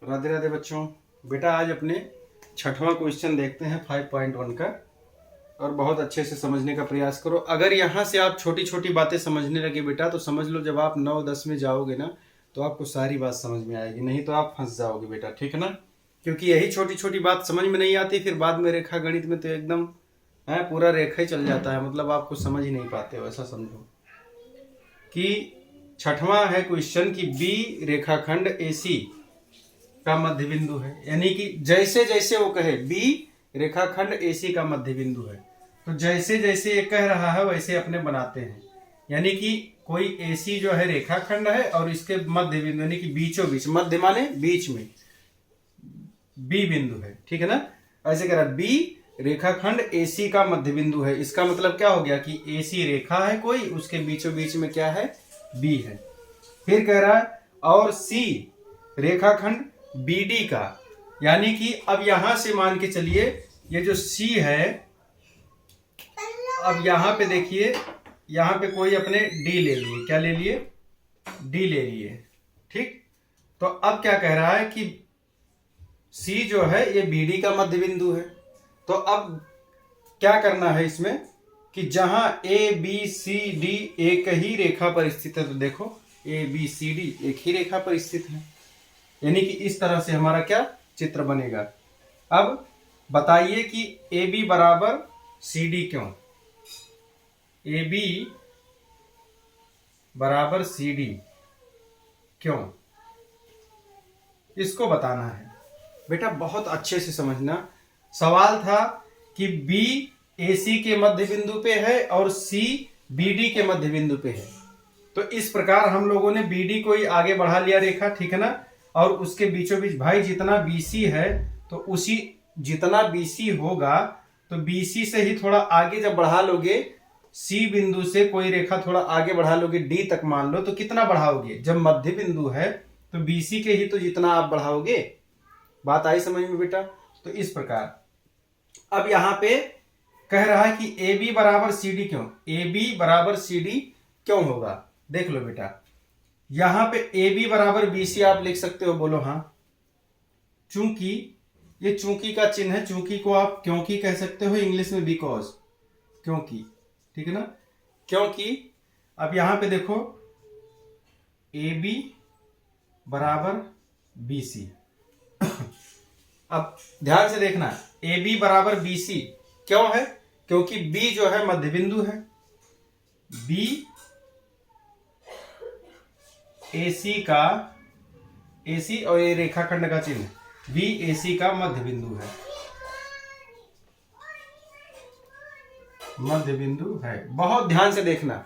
राधे राधे बच्चों। बेटा आज अपने छठवां क्वेश्चन देखते हैं 5.1 का, और बहुत अच्छे से समझने का प्रयास करो। अगर यहाँ से आप छोटी छोटी बातें समझने लगे बेटा तो समझ लो जब आप 9-10 में जाओगे ना तो आपको सारी बात समझ में आएगी, नहीं तो आप फंस जाओगे बेटा, ठीक है ना। क्योंकि यही छोटी छोटी बात समझ में नहीं आती, फिर बाद में रेखा गणित में तो एकदम है पूरा रेखा ही चल जाता है, मतलब आप कुछ समझ ही नहीं पाते हो। ऐसा समझो कि छठवां है क्वेश्चन कि बी रेखाखंड AC का मध्य बिंदु है, यानी कि जैसे जैसे वो कहे बी रेखाखंड AC का मध्य बिंदु है, तो जैसे जैसे ये कह रहा है वैसे अपने बनाते हैं। यानी कि कोई AC जो है रेखाखंड है और इसके मध्य बिंदु यानी कि बीचों बीच, मध्य माने बीच में बी बिंदु है, ठीक है ना। ऐसे कह रहा है बी रेखाखंड AC का मध्य बिंदु है, इसका मतलब क्या हो गया कि AC रेखा है कोई, उसके बीचों बीच में क्या है, बी है। फिर कह रहा है और C रेखाखंड BD का, यानी कि अब यहां से मान के चलिए ये जो C है, अब यहां पे देखिए यहां पे कोई अपने D ले लिए, क्या ले लिए, D ले लिए, ठीक। तो अब क्या कह रहा है कि C जो है ये BD का मध्य बिंदु है। तो अब क्या करना है इसमें कि जहां ABCD एक ही रेखा पर स्थित है, तो देखो ABCD एक ही रेखा पर स्थित है, यानी कि इस तरह से हमारा क्या चित्र बनेगा। अब बताइए कि AB बराबर CD क्यों, AB बराबर CD क्यों, इसको बताना है बेटा। बहुत अच्छे से समझना। सवाल था कि B AC के मध्य बिंदु पे है और C BD के मध्य बिंदु पे है, तो इस प्रकार हम लोगों ने BD को ही आगे बढ़ा लिया रेखा, ठीक है ना। और उसके बीचों बीच भाई जितना BC है तो उसी जितना BC होगा तो BC से ही थोड़ा आगे जब बढ़ा लोगे, C बिंदु से कोई रेखा थोड़ा आगे बढ़ा लोगे D तक मान लो, तो कितना बढ़ाओगे, जब मध्य बिंदु है तो BC के ही तो जितना आप बढ़ाओगे। बात आई समझ में बेटा। तो इस प्रकार अब यहां पे कह रहा है कि AB बराबर CD क्यों, AB बराबर CD क्यों होगा, देख लो बेटा। यहां पे AB बराबर BC आप लिख सकते हो, बोलो हाँ। चूंकि ये चूंकि का चिन्ह है, चूंकि को आप क्योंकि कह सकते हो इंग्लिश में, बिकॉज, क्योंकि, ठीक है ना। क्योंकि अब यहां पे देखो AB बराबर BC अब ध्यान से देखना, AB बराबर BC क्यों है, क्योंकि B जो है मध्य बिंदु है, B AC का, AC और ये रेखाखंड का चिन्ह, B AC का मध्य बिंदु है, मध्य बिंदु है। बहुत ध्यान से देखना,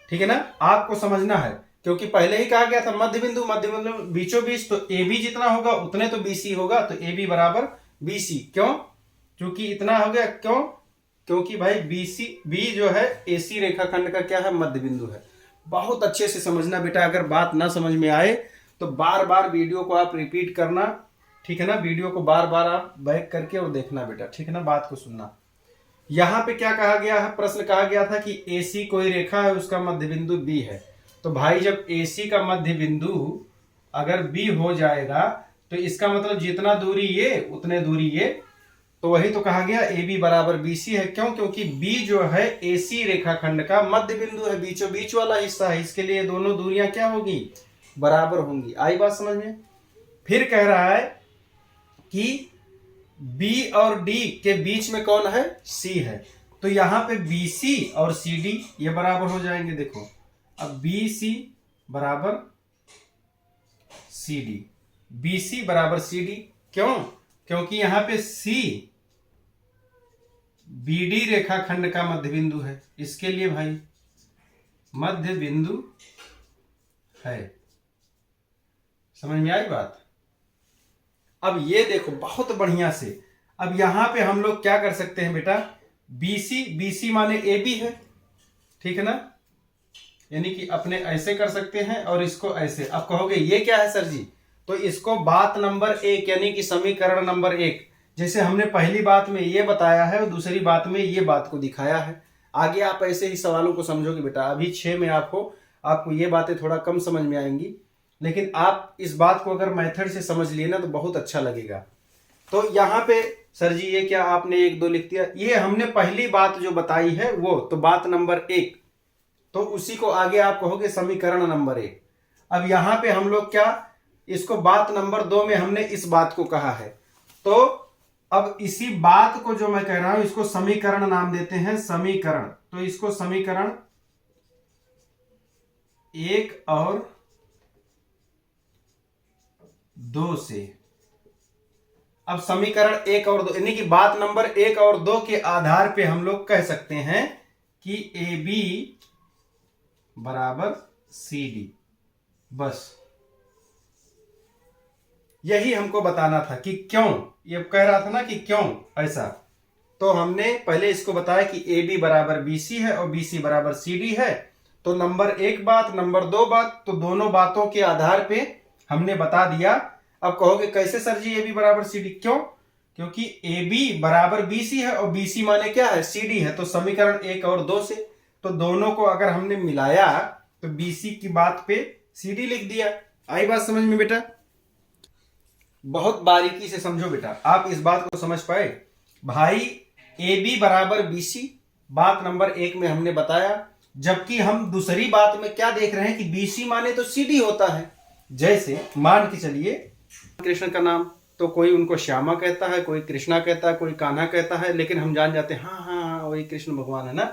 ठीक है ना, आपको समझना है। क्योंकि पहले ही कहा गया था मध्य बिंदु बीचों बीच, तो AB जितना होगा उतने तो BC होगा, तो AB बराबर BC क्यों, क्योंकि इतना हो गया, क्यों, क्योंकि भाई B जो है AC रेखाखंड का क्या है, मध्य बिंदु है। बहुत अच्छे से समझना बेटा। अगर बात ना समझ में आए तो बार बार वीडियो को आप रिपीट करना, ठीक है ना। वीडियो को बार बार आप बैक करके और देखना बेटा, ठीक है ना, बात को सुनना। यहां पे क्या कहा गया है, प्रश्न कहा गया था कि AC कोई रेखा है, उसका मध्य बिंदु B है। तो भाई जब AC का मध्य बिंदु अगर B हो जाएगा तो इसका मतलब जितना दूरी ये उतने दूरी ये, तो वही तो कहा गया AB बराबर BC है। क्यों, क्योंकि B जो है AC रेखाखंड का मध्य बिंदु है, बीचों बीच वाला हिस्सा है, इसके लिए दोनों दूरियां क्या होगी, बराबर होंगी। आई बात समझ में। फिर कह रहा है कि B और D के बीच में कौन है, C है, तो यहां पे BC और CD ये बराबर हो जाएंगे। देखो अब BC बराबर CD, BC बराबर CD क्यों, क्योंकि यहां पे C BD रेखाखंड का मध्य बिंदु है, इसके लिए भाई मध्य बिंदु है। समझ में आई बात। अब ये देखो बहुत बढ़िया से, अब यहां पे हम लोग क्या कर सकते हैं बेटा, BC माने AB है, ठीक है ना, यानी कि अपने ऐसे कर सकते हैं और इसको ऐसे। अब कहोगे ये क्या है सर जी, तो इसको बात नंबर 1 यानी कि समीकरण नंबर 1, जैसे हमने पहली बात में ये बताया है और दूसरी बात में ये बात को दिखाया है। आगे आप ऐसे ही सवालों को समझोगे बेटा। अभी 6 में आपको ये बातें थोड़ा कम समझ में आएंगी, लेकिन आप इस बात को अगर मेथड से समझ लिए ना तो बहुत अच्छा लगेगा। तो यहाँ पे सर जी ये क्या आपने 1 2 लिख दिया, ये हमने पहली बात जो बताई है वो, तो बात नंबर 1, तो उसी को आगे आप कहोगे समीकरण नंबर 1। अब यहाँ पे हम लोग क्या, इसको बात नंबर 2 में हमने इस बात को कहा है, तो अब इसी बात को जो मैं कह रहा हूं इसको समीकरण नाम देते हैं, समीकरण। तो इसको समीकरण 1 और 2 से, अब समीकरण 1 और 2 यानी कि बात नंबर 1 और 2 के आधार पे हम लोग कह सकते हैं कि ए बी बराबर सी डी। बस यही हमको बताना था कि क्यों, ये कह रहा था ना कि क्यों ऐसा। तो हमने पहले इसको बताया कि ए बी बराबर बी सी है और बी सी बराबर सी डी है। तो नंबर 1 बात, नंबर 2 बात, तो दोनों बातों के आधार पे हमने बता दिया। अब कहोगे कैसे सर जी ए बी बराबर सी डी, क्यों? क्योंकि ए बी बराबर बी सी है और बी सी माने क्या है, सी डी है। तो समीकरण 1 और 2 से, तो दोनों को अगर हमने मिलाया तो बी सी की बात पे सी डी लिख दिया। आई बात समझ में बेटा? बहुत बारीकी से समझो बेटा, आप इस बात को समझ पाए भाई। ए बी बराबर बी सी बात नंबर 1 में हमने बताया, जबकि हम दूसरी बात में क्या देख रहे हैं कि बी सी माने तो सी डी होता है। जैसे मान के चलिए कृष्ण का नाम, तो कोई उनको श्यामा कहता है, कोई कृष्णा कहता है, कोई कान्हा कहता है, लेकिन हम जान जाते हैं हाँ हाँ हाँ वही कृष्ण भगवान है ना।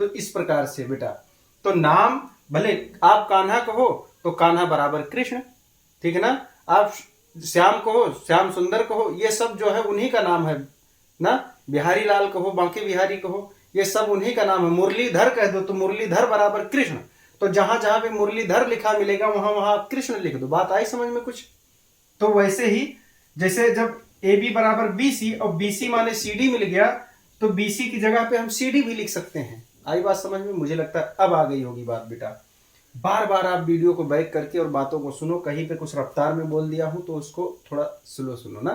तो इस प्रकार से बेटा, तो नाम भले आप कान्हा कहो तो कान्हा बराबर कृष्ण, ठीक है ना। आप श्याम कहो, श्याम सुंदर कहो, ये सब जो है उन्हीं का नाम है ना। बिहारी लाल कहो, बांके बिहारी कहो, ये सब उन्हीं का नाम है। मुरलीधर कह दो तो मुरलीधर बराबर कृष्ण। तो जहां जहां पे मुरलीधर लिखा मिलेगा वहां वहां आप कृष्ण लिख दो। बात आई समझ में कुछ? तो वैसे ही जैसे जब ए बी बराबर बी सी और बी सी माने सी डी मिल गया, तो बी सी की जगह पे हम सी डी भी लिख सकते हैं। आई बात समझ में? मुझे लगता है अब आ गई होगी बात बेटा। बार बार आप वीडियो को बैक करके और बातों को सुनो, कहीं पे कुछ रफ्तार में बोल दिया हूं तो उसको थोड़ा स्लो सुनो ना।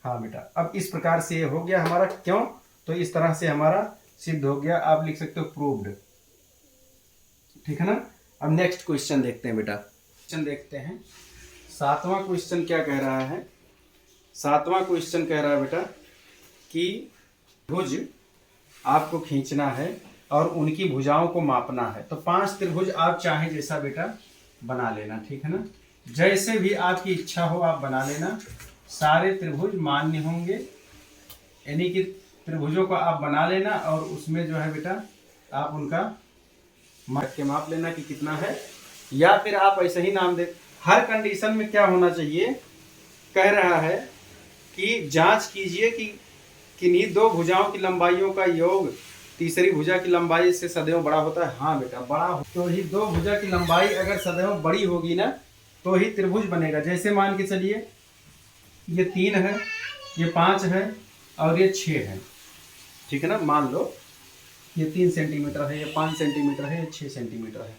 हाँ बेटा, अब इस प्रकार से ये हो गया हमारा, क्यों? तो इस तरह से हमारा सिद्ध हो गया। आप लिख सकते हो प्रूव्ड, ठीक है ना। अब नेक्स्ट क्वेश्चन देखते हैं बेटा। क्वेश्चन देखते हैं 7वां क्वेश्चन क्या कह रहा है। 7वां क्वेश्चन कह रहा है बेटा कि भुज आपको खींचना है और उनकी भुजाओं को मापना है। तो 5 त्रिभुज आप चाहे जैसा बेटा बना लेना, ठीक है ना। जैसे भी आपकी इच्छा हो आप बना लेना। सारे त्रिभुज मान्य होंगे, यानी कि त्रिभुजों को आप बना लेना और उसमें जो है बेटा आप उनका माप लेना कि कितना है, या फिर आप ऐसे ही नाम दे। हर कंडीशन में क्या होना चाहिए, कह रहा है कि जांच कीजिए कि किन्हीं 2 भुजाओं की लंबाइयों का योग तीसरी भुजा की लंबाई से सदैव बड़ा होता है। हाँ बेटा, बड़ा हो तो ही 2 भुजा की लंबाई अगर सदैव बड़ी होगी ना तो ही त्रिभुज बनेगा। जैसे मान के चलिए ये 3 है, ये 5 है और ये 6 है, ठीक है ना। मान लो ये 3 सेंटीमीटर है, ये 5 सेंटीमीटर है, ये 6 सेंटीमीटर है।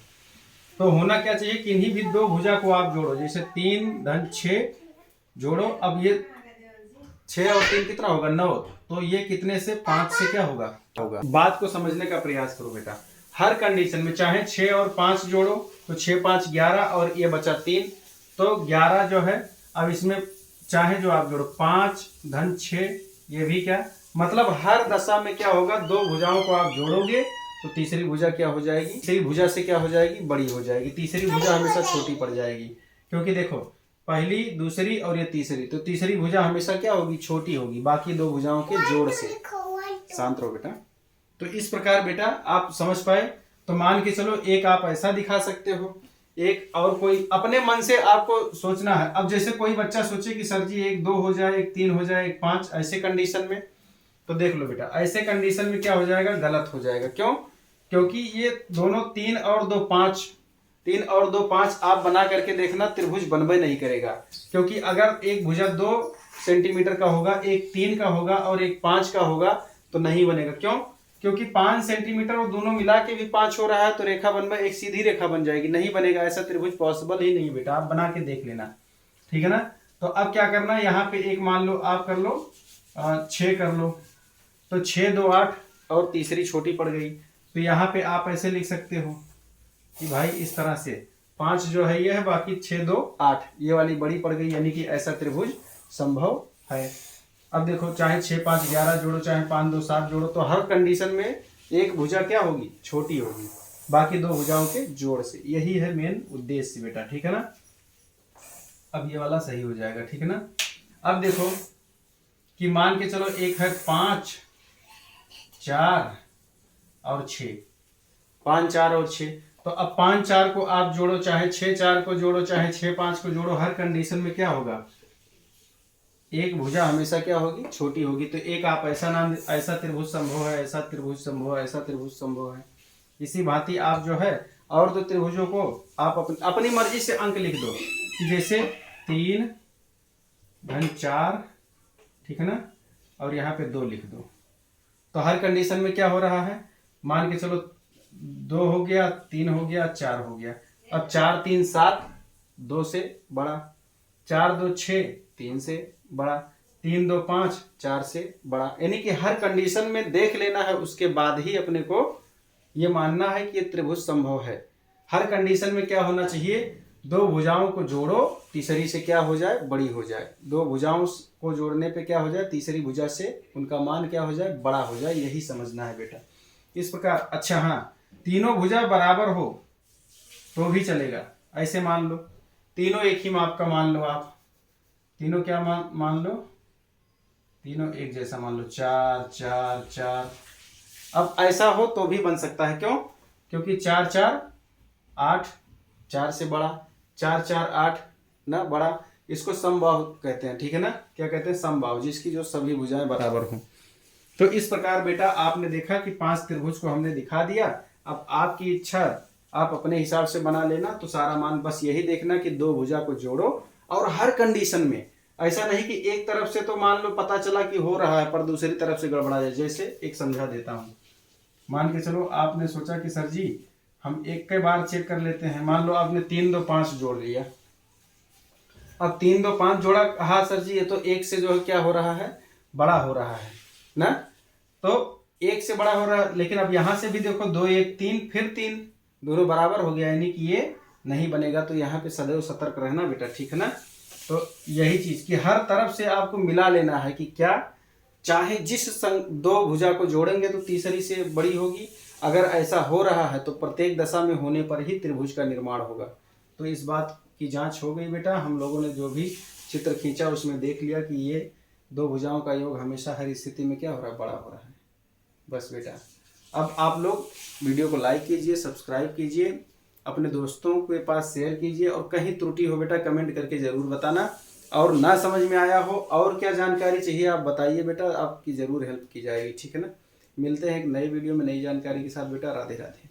तो होना क्या चाहिए, किन्हीं भी 2 भुजा को आप जोड़ो। जैसे 3 धन 6 जोड़ो, अब ये 6 और 3 कितना होगा, 9। तो ये कितने से 5 से क्या होगा। बात को समझने का प्रयास करो बेटा। हर कंडीशन में चाहे 6 और 5 जोड़ो तो 6 5 11 और ये बचा 3, तो 11 जो है। अब इसमें चाहे जो आप जोड़ो 5 धन 6, ये भी क्या, मतलब हर दशा में क्या होगा, 2 भुजाओं को आप जोड़ोगे तो तीसरी भुजा क्या हो जाएगी, तीसरी भुजा से क्या हो जाएगी, बड़ी हो जाएगी। तीसरी भुजा हमेशा छोटी पड़ जाएगी, क्योंकि देखो पहली दूसरी और ये तीसरी, तो तीसरी भुजा हमेशा क्या होगी, छोटी होगी बाकी 2 भुजाओं के जोड़ से। शांत रहो बेटा। तो इस प्रकार बेटा आप समझ पाए। तो मान के चलो एक आप ऐसा दिखा सकते हो, एक और कोई अपने मन से आपको सोचना है। अब जैसे कोई बच्चा सोचे कि सर जी 1 2 हो जाए, 1 3 हो जाए, 1 5, ऐसे कंडीशन में तो देख लो बेटा, ऐसे कंडीशन में क्या हो जाएगा, गलत हो जाएगा। क्यों? क्योंकि ये दोनों 3 और 2 5, 3 और 2 5 आप बना करके देखना, त्रिभुज बनबे नहीं करेगा। क्योंकि अगर एक भुजा 2 सेंटीमीटर का होगा, एक 3 का होगा और एक 5 का होगा तो नहीं बनेगा। क्यों? क्योंकि 5 सेंटीमीटर और दोनों मिला के भी 5 हो रहा है, तो रेखा बनबे एक सीधी रेखा बन जाएगी, नहीं बनेगा। ऐसा त्रिभुज पॉसिबल ही नहीं बेटा, आप बना के देख लेना, ठीक है ना। तो अब क्या करना है, यहाँ पे एक मान लो आप कर लो 6 कर लो, तो 6 2 8 और तीसरी छोटी पड़ गई। तो यहाँ पे आप ऐसे लिख सकते हो कि भाई इस तरह से 5 जो है ये है, बाकी 6 2 8, ये वाली बड़ी पड़ गई, यानी कि ऐसा त्रिभुज संभव है। अब देखो, चाहे 6 5 11 जोड़ो, चाहे 5 2 7 जोड़ो, तो हर कंडीशन में एक भुजा क्या होगी, छोटी होगी बाकी दो भुजाओं के जोड़ से। यही है मेन उद्देश्य बेटा, ठीक है ना। अब ये वाला सही हो जाएगा, ठीक है ना। अब देखो कि मान के चलो एक है 5 4 और 6, 5 4 और 6, तो अब 5 4 को आप जोड़ो, चाहे 6 4 को जोड़ो, चाहे 6 5 को जोड़ो, हर कंडीशन में क्या होगा, एक भुजा हमेशा क्या होगी, छोटी होगी। तो एक आप ऐसा नाम, ऐसा त्रिभुज संभव है, ऐसा त्रिभुज संभव है, ऐसा त्रिभुज संभव है। इसी भांति आप जो है और दो त्रिभुजों को आप अपनी मर्जी से अंक लिख दो, जैसे 3 घन 4, ठीक है ना, और यहाँ पे 2 लिख दो। तो हर कंडीशन में क्या हो रहा है, मान के चलो 2 हो गया, 3 हो गया, 4 हो गया। अब 4 3 7, 2 से बड़ा, 4 2 6, 3 से बड़ा, 3 2 5, 4 से बड़ा। यानी कि हर कंडीशन में देख लेना है, उसके बाद ही अपने को ये मानना है कि ये त्रिभुज संभव है। हर कंडीशन में क्या होना चाहिए, दो भुजाओं को जोड़ो, तीसरी से क्या हो जाए, बड़ी हो जाए। दो भुजाओं को जोड़ने पे क्या हो जाए, तीसरी भुजा से उनका मान क्या हो जाए, बड़ा हो जाए। यही समझना है बेटा इस प्रकार। अच्छा हाँ, तीनों भुजा बराबर हो तो भी चलेगा। ऐसे मान लो तीनों एक ही माप का मान लो, आप तीनों क्या मान लो, तीनों एक जैसा मान लो, 4 4 4। अब ऐसा हो तो भी बन सकता है, क्यों, क्योंकि 4 4 8, 4 से बड़ा, 4 4 8 ना बड़ा, इसको समबाहु कहते हैं, ठीक है ना। क्या कहते हैं, समबाहु, जिसकी जो सभी भुजाएं बराबर हों। तो इस प्रकार बेटा आपने देखा कि 5 त्रिभुज को हमने दिखा दिया। अब आपकी इच्छा, आप अपने हिसाब से बना लेना। तो सारा मान बस यही देखना कि दो भुजा को जोड़ो, और हर कंडीशन में ऐसा नहीं कि एक तरफ से तो मान लो पता चला कि हो रहा है पर दूसरी तरफ से गड़बड़ा जाए। जैसे एक समझा देता हूं, मान के चलो आपने सोचा कि सर जी हम एक के बार चेक कर लेते हैं। मान लो आपने 3 2 5 जोड़ लिया। अब 3 2 5 जोड़ा, हाँ सर जी ये तो एक से जो है क्या हो रहा है, बड़ा हो रहा है ना, तो एक से बड़ा हो रहा है। लेकिन अब यहां से भी देखो 2 1 3, फिर 3, दोनों बराबर हो गया, यानी कि ये नहीं बनेगा। तो यहाँ पे सदैव सतर्क रहना बेटा, ठीक है ना। तो यही चीज कि हर तरफ से आपको मिला लेना है कि क्या, चाहे जिस दो भुजा को जोड़ेंगे तो तीसरी से बड़ी होगी। अगर ऐसा हो रहा है तो प्रत्येक दशा में होने पर ही त्रिभुज का निर्माण होगा। तो इस बात की जांच हो गई बेटा। हम लोगों ने जो भी चित्र खींचा उसमें देख लिया कि ये दो भुजाओं का योग हमेशा हर स्थिति में क्या हो रहा है, बड़ा हो रहा है। बस बेटा, अब आप लोग वीडियो को लाइक कीजिए, सब्सक्राइब कीजिए, अपने दोस्तों के पास शेयर कीजिए, और कहीं त्रुटि हो बेटा कमेंट करके ज़रूर बताना। और ना समझ में आया हो और क्या जानकारी चाहिए आप बताइए बेटा, आपकी ज़रूर हेल्प की जाएगी, ठीक है ना। मिलते हैं एक नए वीडियो में नई जानकारी के साथ बेटा। राधे राधे।